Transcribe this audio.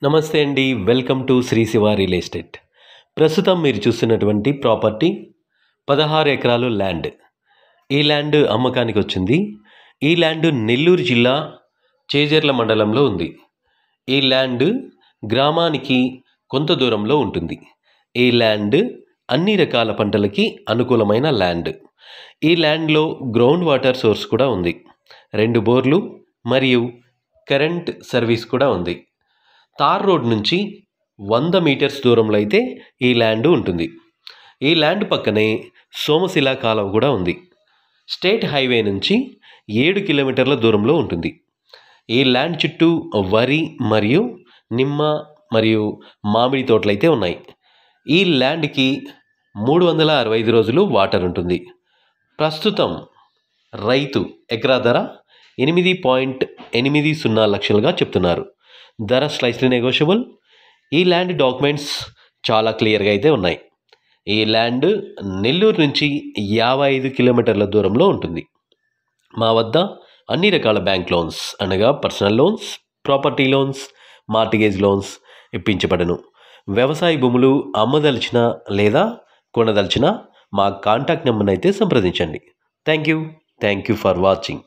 నమస్తే అండి. Welcome to Shri Shiva real estate. ప్రస్తుతం మీరు చూస్తున్నటువంటి ప్రాపర్టీ 16 ఎకరాలు ల్యాండ్. ఈ ల్యాండ్ అమ్మకానికి వచ్చింది. ఈ ల్యాండ్ నెల్లూరు జిల్లా చేజర్ల మండలంలో ఉంది. ఈ ల్యాండ్ గ్రామానికి కొంత దూరంలో ఉంటుంది. ఈ ల్యాండ్ అన్ని రకాల పంటలకి అనుకూలమైన ల్యాండ్. ఈ ల్యాండ్లో గ్రౌండ్ వాటర్ సోర్స్ కూడా ఉంది. 2 బోర్లు మరియు కరెంట్ సర్వీస్ కూడా ఉంది. తార్ రోడ్ నుంచి 100 మీటర్స్ దూరంలో అయితే ఈ ల్యాండ్ ఉంటుంది. ఈ ల్యాండ్ పక్కనే సోమశిల కాలువ కూడా ఉంది. స్టేట్ హైవే నుంచి 7 కిలోమీటర్ల దూరంలో ఉంటుంది. ఈ ల్యాండ్ చుట్టూ వరి మరియు నిమ్మ మరియు మామిడి తోటలు అయితే ఉన్నాయి. ఈ ల్యాండ్కి 365 రోజులు వాటర్ ఉంటుంది. ప్రస్తుతం రైతు ఎకరా ధర 8.80 లక్షలుగా చెప్తున్నారు. ధర స్లైస్లీ నెగోషియబుల్. ఈ ల్యాండ్ డాక్యుమెంట్స్ చాలా క్లియర్గా అయితే ఉన్నాయి. ఈ ల్యాండ్ నెల్లూరు నుంచి 55 కిలోమీటర్ల దూరంలో ఉంటుంది. మా వద్ద అన్ని రకాల బ్యాంక్ లోన్స్ అనగా personal loans, property loans, mortgage loans ఇప్పించబడను. వ్యవసాయ భూములు అమ్మదలిచిన లేదా కొనదలిచిన మా కాంటాక్ట్ నెంబర్ని అయితే సంప్రదించండి. Thank you for watching.